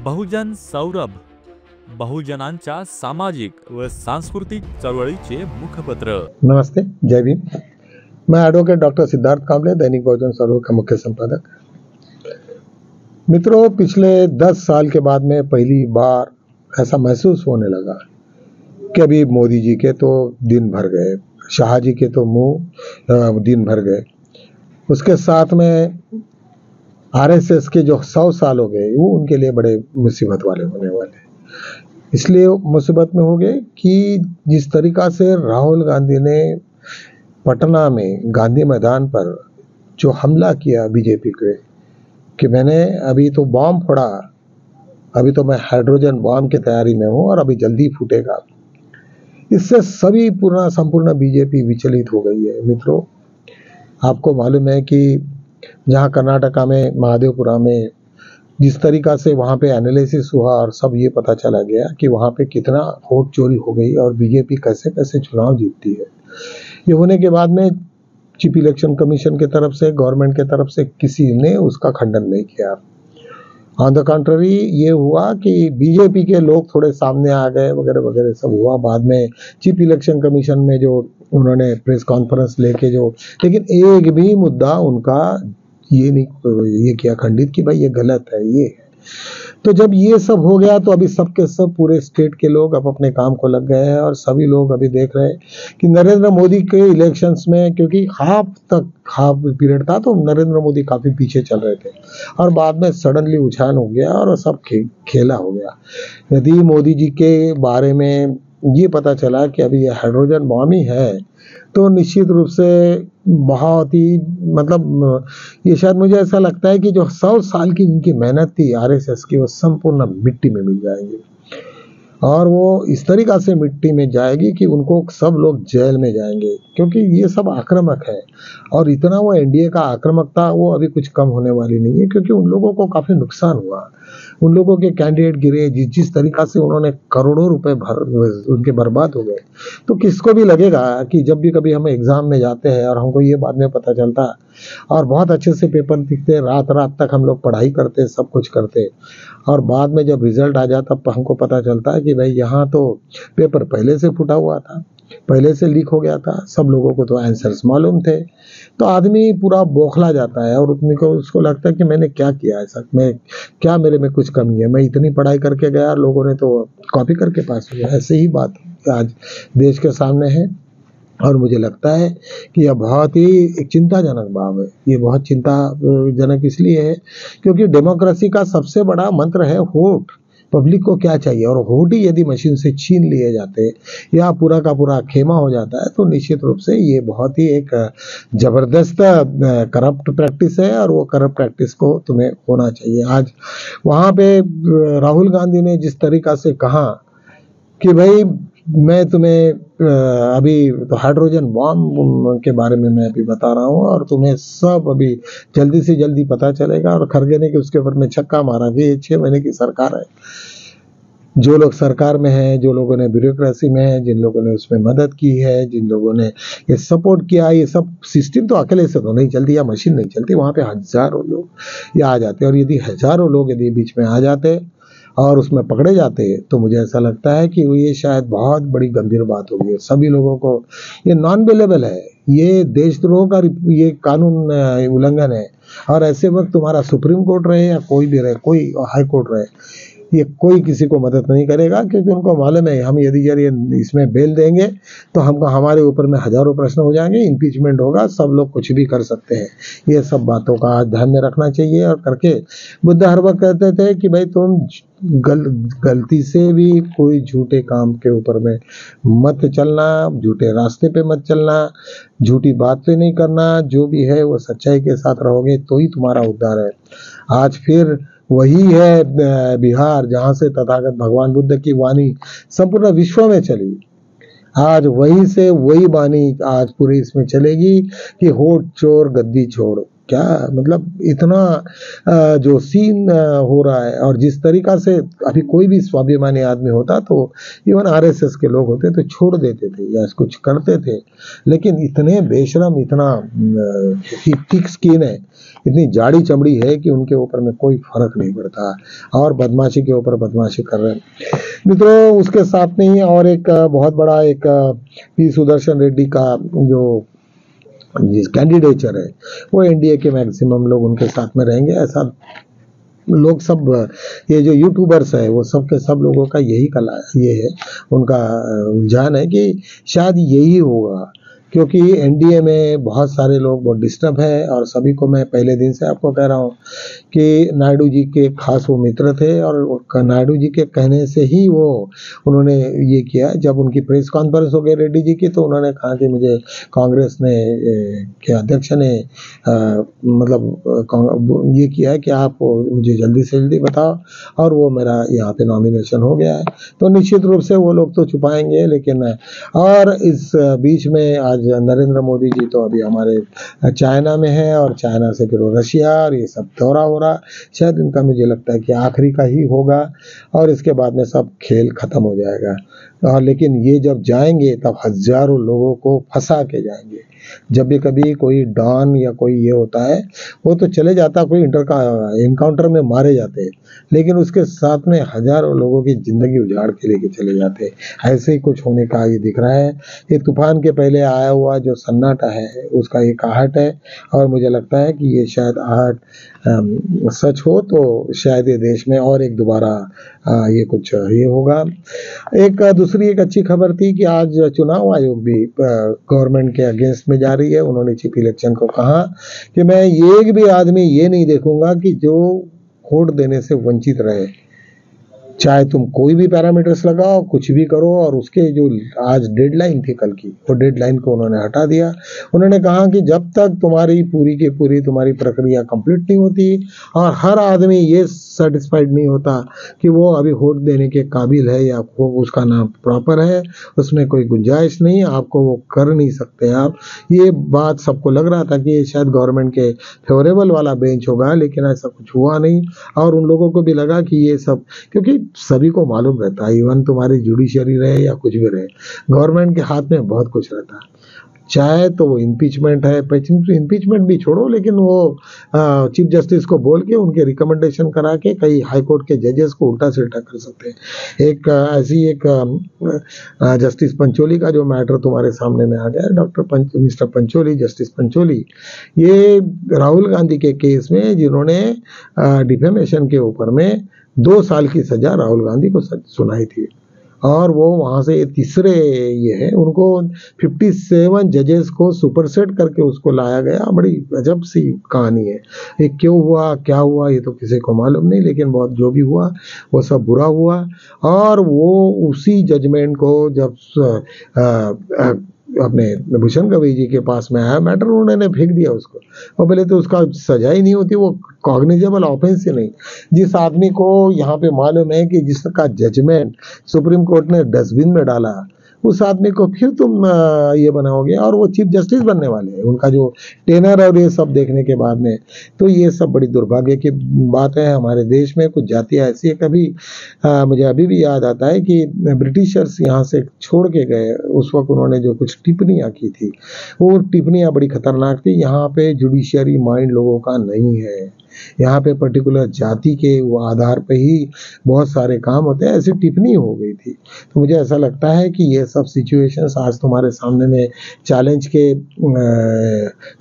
बहुजन सौरभ, बहुजनांच्या सामाजिक व सांस्कृतिक चळवळीचे मुखपत्र। नमस्ते, जय भीम। मैं एडवोकेट डॉक्टर सिद्धार्थ कांबले, दैनिक बहुजन सौरभ का मुख्य संपादक। मित्रों, पिछले 10 साल के बाद में पहली बार ऐसा महसूस होने लगा कि अभी मोदी जी के तो दिन भर गए, शाह जी के तो मुंह दिन भर गए, उसके साथ में आरएसएस के जो 100 साल हो गए वो उनके लिए बड़े मुसीबत वाले होने वाले। इसलिए मुसीबत में हो गए कि जिस तरीका से राहुल गांधी ने पटना में गांधी मैदान पर जो हमला किया बीजेपी के, कि मैंने अभी तो बॉम्ब फोड़ा, अभी तो मैं हाइड्रोजन बॉम्ब की तैयारी में हूं और अभी जल्दी फूटेगा, इससे सभी पूर्ण संपूर्ण बीजेपी विचलित हो गई है। मित्रों, आपको मालूम है कि जहां कर्नाटका में महादेवपुरा में जिस तरीका से वहां पे एनालिसिस हुआ और सब ये पता चला गया कि वहां पे कितना वोट चोरी हो गई और बीजेपी कैसे कैसे चुनाव जीतती है। ये होने के बाद में चीफ इलेक्शन कमीशन की तरफ से, गवर्नमेंट की तरफ से किसी ने उसका खंडन नहीं किया। ऑन द कंट्री ये हुआ कि बीजेपी के लोग थोड़े सामने आ गए वगैरह वगैरह सब हुआ। बाद में चीफ इलेक्शन कमीशन में जो उन्होंने प्रेस कॉन्फ्रेंस लेके लेकिन एक भी मुद्दा उनका ये नहीं ये किया खंडित कि भाई ये गलत है ये है। तो जब ये सब हो गया तो अभी सबके सब पूरे स्टेट के लोग अब अपने काम को लग गए हैं और सभी लोग अभी देख रहे हैं कि नरेंद्र मोदी के इलेक्शंस में, क्योंकि हाफ पीरियड था तो नरेंद्र मोदी काफी पीछे चल रहे थे और बाद में सडनली उछाल हो गया और सब खेला हो गया। यदि मोदी जी के बारे में ये पता चला कि अभी ये हाइड्रोजन बॉम्ब ही है तो निश्चित रूप से बहुत ही ये शायद मुझे ऐसा लगता है कि जो 100 साल की इनकी मेहनत थी आरएसएस की, वो संपूर्ण मिट्टी में मिल जाएंगी और वो इस तरीका से मिट्टी में जाएगी कि उनको सब लोग जेल में जाएंगे, क्योंकि ये सब आक्रामक है और इतना वो एनडीए का आक्रामकता वो अभी कुछ कम होने वाली नहीं है, क्योंकि उन लोगों को काफी नुकसान हुआ। उन लोगों के कैंडिडेट गिरे, जिस तरीका से उन्होंने करोड़ों रुपए उनके बर्बाद हो गए। तो किसको भी लगेगा कि जब भी कभी हम एग्जाम में जाते हैं और हमको ये बाद में पता चलता और बहुत अच्छे से पेपर दिखते, रात रात तक हम लोग पढ़ाई करते, सब कुछ करते और बाद में जब रिजल्ट आ जाता तब हमको पता चलता है कि भाई यहाँ तो पेपर पहले से फूटा हुआ था, पहले से लीक हो गया था, सब लोगों को तो आंसर्स मालूम थे। तो आदमी पूरा बौखला जाता है और उसको लगता है कि मैंने क्या किया ऐसा, मैं क्या मेरे में कुछ कमी है, मैं इतनी पढ़ाई करके गया, लोगों ने तो कॉपी करके पास हो गया। ऐसे ही बात आज देश के सामने है और मुझे लगता है कि यह बहुत ही एक चिंताजनक भाव है। ये बहुत चिंताजनक इसलिए है क्योंकि डेमोक्रेसी का सबसे बड़ा मंत्र है वोट। पब्लिक को क्या चाहिए, और वोट ही यदि मशीन से छीन लिए जाते या पूरा का पूरा खेमा हो जाता है तो निश्चित रूप से ये बहुत ही एक जबरदस्त करप्ट प्रैक्टिस है और वो करप्ट प्रैक्टिस को तुम्हें होना चाहिए। आज वहां पे राहुल गांधी ने जिस तरीका से कहा कि भाई मैं तुम्हें अभी तो हाइड्रोजन बॉम्ब के बारे में मैं अभी बता रहा हूँ और तुम्हें सब अभी जल्दी से जल्दी पता चलेगा, और खरगे ने कि उसके ऊपर में छक्का मारा कि ये 6 महीने की सरकार है। जो लोग सरकार में हैं, जो लोगों ने ब्यूरोक्रेसी में है, जिन लोगों ने उसमें मदद की है, जिन लोगों ने ये सपोर्ट किया, ये सब सिस्टम तो अकेले से तो नहीं चलती या मशीन नहीं चलती, वहां पे हजारों लोग ये आ जाते और यदि हजारों लोग यदि बीच में आ जाते और उसमें पकड़े जाते तो मुझे ऐसा लगता है कि ये शायद बहुत बड़ी गंभीर बात होगी। सभी लोगों को ये नॉन बेलेबल है, ये देशद्रोह का ये कानून उल्लंघन है और ऐसे वक्त तुम्हारा सुप्रीम कोर्ट रहे या कोई भी रहे, कोई हाई कोर्ट रहे, ये कोई किसी को मदद नहीं करेगा, क्योंकि उनको मालूम है हम यदि इसमें बेल देंगे तो हमको हमारे ऊपर में हजारों प्रश्न हो जाएंगे, इम्पीचमेंट होगा, सब लोग कुछ भी कर सकते हैं। ये सब बातों का ध्यान में रखना चाहिए और करके बुद्ध हर वक्त कहते थे कि भाई तुम गलती से भी कोई झूठे काम के ऊपर में मत चलना, झूठे रास्ते पे मत चलना, झूठी बातें नहीं करना, जो भी है वो सच्चाई के साथ रहोगे तो ही तुम्हारा उद्धार है। आज फिर वही है बिहार जहां से तथागत भगवान बुद्ध की वाणी संपूर्ण विश्व में चली, आज वही से वही वाणी आज पूरे इसमें चलेगी कि होठ चोर गद्दी छोड़। क्या मतलब इतना जो सीन हो रहा है, और जिस तरीका से अभी कोई भी स्वाभिमानी आदमी होता तो इवन आरएसएस के लोग होते तो छोड़ देते थे या कुछ करते थे, लेकिन इतने बेशरम, इतना थिक स्किन है, इतनी जाड़ी चमड़ी है कि उनके ऊपर में कोई फर्क नहीं पड़ता, और बदमाशी के ऊपर बदमाशी कर रहे हैं मित्रों। उसके साथ में ही और एक बहुत बड़ा एक पी सुदर्शन रेड्डी का जो जिस कैंडिडेचर है वो एनडीए के मैक्सिमम लोग उनके साथ में रहेंगे, ऐसा लोग सब, ये जो यूट्यूबर्स है वो सब के सब लोगों का यही कला ये है, उनका रुझान है कि शायद यही होगा, क्योंकि एनडीए में बहुत सारे लोग बहुत डिस्टर्ब है। और सभी को मैं पहले दिन से आपको कह रहा हूँ कि नायडू जी के खास वो मित्र थे, और नायडू जी के कहने से ही वो उन्होंने ये किया। जब उनकी प्रेस कॉन्फ्रेंस हो गई रेड्डी जी की, तो उन्होंने कहा कि मुझे कांग्रेस ने के अध्यक्ष ने मतलब ये किया है कि आप मुझे जल्दी से जल्दी बताओ, और वो मेरा यहाँ पे नॉमिनेशन हो गया है। तो निश्चित रूप से वो लोग तो छुपाएंगे, लेकिन और इस बीच में आज नरेंद्र मोदी जी तो अभी हमारे चाइना में है, और चाइना से फिर रशिया, और ये सब दौरा हो रहा, शायद इनका मुझे लगता है कि आखिरी का ही होगा, और इसके बाद में सब खेल खत्म हो जाएगा। लेकिन ये जब जाएंगे तब हजारों लोगों को फंसा के जाएंगे। जब भी कभी कोई डॉन या कोई ये होता है वो तो चले जाता, कोई इनकाउंटर में मारे जाते, लेकिन उसके साथ में हजारों लोगों की जिंदगी उजाड़ के लेके चले जाते। ऐसे ही कुछ होने का ये दिख रहा है। ये तूफान के पहले आया हुआ जो सन्नाटा है उसका एक आहट है, और मुझे लगता है कि ये शायद आहट सच हो तो शायद ये देश में और एक दोबारा ये कुछ ये होगा। एक दूसरी एक अच्छी खबर थी कि आज चुनाव आयोग भी गवर्नमेंट के अगेंस्ट में जा रही है। उन्होंने चीफ इलेक्शन को कहा कि मैं एक भी आदमी ये नहीं देखूंगा कि जो वोट देने से वंचित रहे, चाहे तुम कोई भी पैरामीटर्स लगाओ, कुछ भी करो। और उसके जो आज डेडलाइन थी कल की, वो डेडलाइन को उन्होंने हटा दिया। उन्होंने कहा कि जब तक तुम्हारी पूरी की पूरी तुम्हारी प्रक्रिया कंप्लीट नहीं होती और हर आदमी ये सेटिस्फाइड नहीं होता कि वो अभी वोट देने के काबिल है या वो उसका नाम प्रॉपर है, उसमें कोई गुंजाइश नहीं, आपको वो कर नहीं सकते आप। ये बात सबको लग रहा था कि शायद गवर्नमेंट के फेवरेबल वाला बेंच होगा, लेकिन ऐसा कुछ हुआ नहीं। और उन लोगों को भी लगा कि ये सब, क्योंकि सभी को मालूम रहता है, इवन तुम्हारी जुडिशरी रहे या कुछ भी रहे, गवर्नमेंट के हाथ में बहुत कुछ रहता है। चाहे तो वो इम्पीचमेंट है, इम्पीचमेंट भी छोड़ो, लेकिन वो चीफ जस्टिस को बोल के उनके रिकमेंडेशन करा के कई हाई कोर्ट के जजेस को उल्टा सील्टा कर सकते हैं। एक ऐसी एक जस्टिस पंचोली का जो मैटर तुम्हारे सामने में आ गया, मिस्टर पंचोली, जस्टिस पंचोली, ये राहुल गांधी के केस में जिन्होंने डिफेमेशन के ऊपर में 2 साल की सजा राहुल गांधी को सुनाई थी, और वो वहां से तीसरे ये है, उनको 57 जजेस को सुपरसेट करके उसको लाया गया। बड़ी अजब सी कहानी है, ये क्यों हुआ क्या हुआ ये तो किसी को मालूम नहीं, लेकिन बहुत जो भी हुआ वो सब बुरा हुआ। और वो उसी जजमेंट को जब अपने भूषण गवई जी के पास में आया मैटर, उन्होंने फेंक दिया उसको। और पहले तो उसका सजा ही नहीं होती, वो कॉग्निजेबल ऑफेंस ही नहीं। जिस आदमी को यहाँ पे मालूम है कि जिसका जजमेंट सुप्रीम कोर्ट ने डस्टबिन में डाला, उस आदमी को फिर तुम ये बनाओगे, और वो चीफ जस्टिस बनने वाले हैं। उनका जो टेनर और ये सब देखने के बाद में, तो ये सब बड़ी दुर्भाग्य की बात है। हमारे देश में कुछ जातियाँ ऐसी है, कभी मुझे अभी भी याद आता है कि ब्रिटिशर्स यहाँ से छोड़ के गए, उस वक्त उन्होंने जो कुछ टिप्पणियाँ की थी, वो टिप्पणियाँ बड़ी खतरनाक थी। यहाँ पे जुडिशियरी माइंड लोगों का नहीं है, यहाँ पे पर्टिकुलर जाति के वो आधार पे ही बहुत सारे काम होते हैं, ऐसी टिप्पणी हो गई थी। तो मुझे ऐसा लगता है कि ये सब सिचुएशंस आज तुम्हारे सामने में चैलेंज के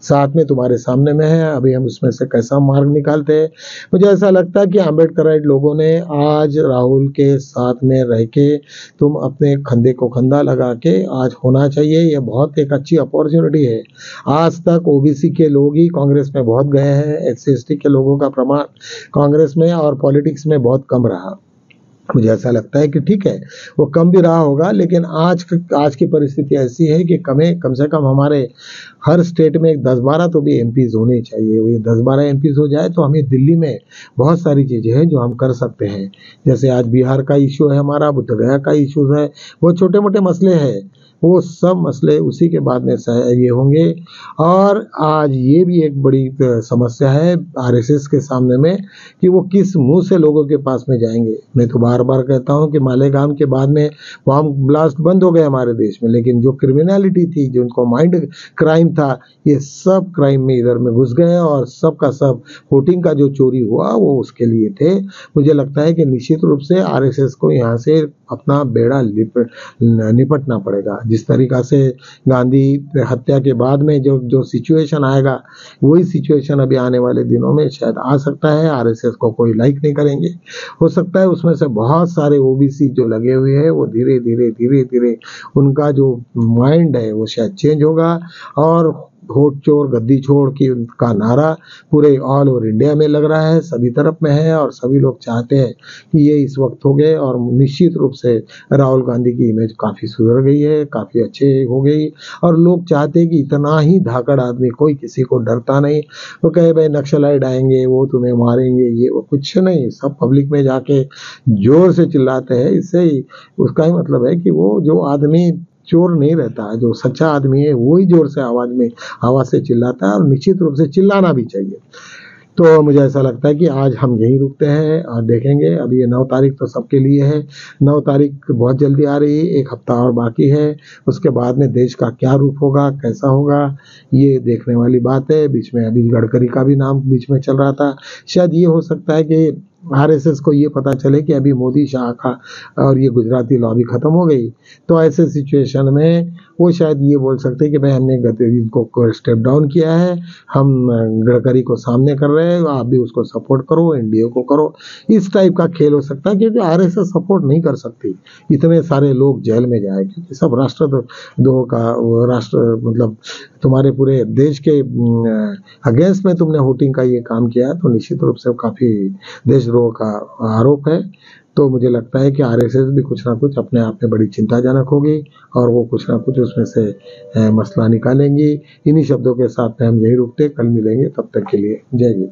साथ में तुम्हारे सामने में है। अभी हम उसमें से कैसा मार्ग निकालते हैं। मुझे ऐसा लगता है कि अम्बेडकराइट लोगों ने आज राहुल के साथ में रह के तुम अपने कंधे को कंधा लगा के आज होना चाहिए। ये बहुत एक अच्छी अपॉर्चुनिटी है। आज तक ओबीसी के लोग ही कांग्रेस में बहुत गए हैं, SC ST के लोगों का प्रमाण कांग्रेस में और पॉलिटिक्स में बहुत कम रहा। मुझे ऐसा लगता है कि ठीक है, वो कम भी रहा होगा, लेकिन आज की परिस्थिति ऐसी है कि कम से कम हमारे हर स्टेट में 10-12 तो भी एमपीज होने चाहिए। वो 10-12 एमपीज हो जाए तो हमें दिल्ली में बहुत सारी चीज़ें हैं जो हम कर सकते हैं। जैसे आज बिहार का इशू है, हमारा बुद्धगया का इशू है, वो छोटे मोटे मसले हैं, वो सब मसले उसी के बाद में ये होंगे। और आज ये भी एक बड़ी समस्या है आरएसएस के सामने में कि वो किस मुंह से लोगों के पास में जाएंगे। मैं तो बार बार कहता हूँ कि मालेगांव के बाद में बम ब्लास्ट बंद हो गए हमारे देश में, लेकिन जो क्रिमिनलिटी थी, जो उनको माइंड क्राइम था, ये सब क्राइम में इधर में घुस गए और सब का सब वोटिंग का जो चोरी हुआ वो उसके लिए थे। मुझे लगता है कि निश्चित रूप से आरएसएस को यहाँ से अपना बेड़ा निपटना पड़ेगा। जिस तरीका से गांधी हत्या के बाद में जो सिचुएशन आएगा, वही सिचुएशन अभी आने वाले दिनों में शायद आ सकता है। आरएसएस को कोई लाइक नहीं करेंगे, हो सकता है उसमें से बहुत सारे ओबीसी जो लगे हुए हैं वो धीरे धीरे उनका जो माइंड है वो शायद चेंज होगा और वोट चोर गद्दी छोड़ की उनका नारा पूरे ऑल ओवर इंडिया में लग रहा है, सभी तरफ में है और सभी लोग चाहते हैं कि ये इस वक्त हो गए। और निश्चित रूप से राहुल गांधी की इमेज काफ़ी सुधर गई है, काफ़ी अच्छे हो गई और लोग चाहते हैं कि इतना ही धाकड़ आदमी, कोई किसी को डरता नहीं, वो कहे भाई नक्सलाइट आएंगे, वो तुम्हें मारेंगे, ये वो कुछ नहीं, सब पब्लिक में जाके जोर से चिल्लाते हैं। इससे ही उसका ही मतलब है कि वो जो आदमी चोर नहीं रहता है, जो सच्चा आदमी है वही जोर से आवाज से चिल्लाता है और निश्चित रूप से चिल्लाना भी चाहिए। तो मुझे ऐसा लगता है कि आज हम यहीं रुकते हैं और देखेंगे। अभी ये 9 तारीख तो सबके लिए है, 9 तारीख बहुत जल्दी आ रही है, 1 हफ्ता और बाकी है। उसके बाद में देश का क्या रूप होगा, कैसा होगा, ये देखने वाली बात है। बीच में अभी गडकरी का भी नाम बीच में चल रहा था, शायद ये हो सकता है कि आरएसएस को ये पता चले कि अभी मोदी शाह का और ये गुजराती लॉबी खत्म हो गई, तो ऐसे सिचुएशन में वो शायद ये बोल सकते हैं कि भाई हमने इनको स्टेप डाउन किया है, हम गडकरी को सामने कर रहे हैं, आप भी उसको सपोर्ट करो, एनडीए को करो। इस टाइप का खेल हो सकता है, क्योंकि आरएसएस सपोर्ट नहीं कर सकती इतने सारे लोग जेल में जाए, क्योंकि सब राष्ट्रद्रोह का राष्ट्र मतलब तुम्हारे पूरे देश के अगेंस्ट में तुमने वोटिंग का ये काम किया है, तो निश्चित रूप से काफ़ी देशद्रोह का आरोप है। तो मुझे लगता है कि आरएसएस भी कुछ ना कुछ अपने आप में बड़ी चिंताजनक होगी और वो कुछ ना कुछ उसमें से मसला निकालेंगी। इन्हीं शब्दों के साथ में हम यही रुकते, कल मिलेंगे, तब तक के लिए जय हिंद।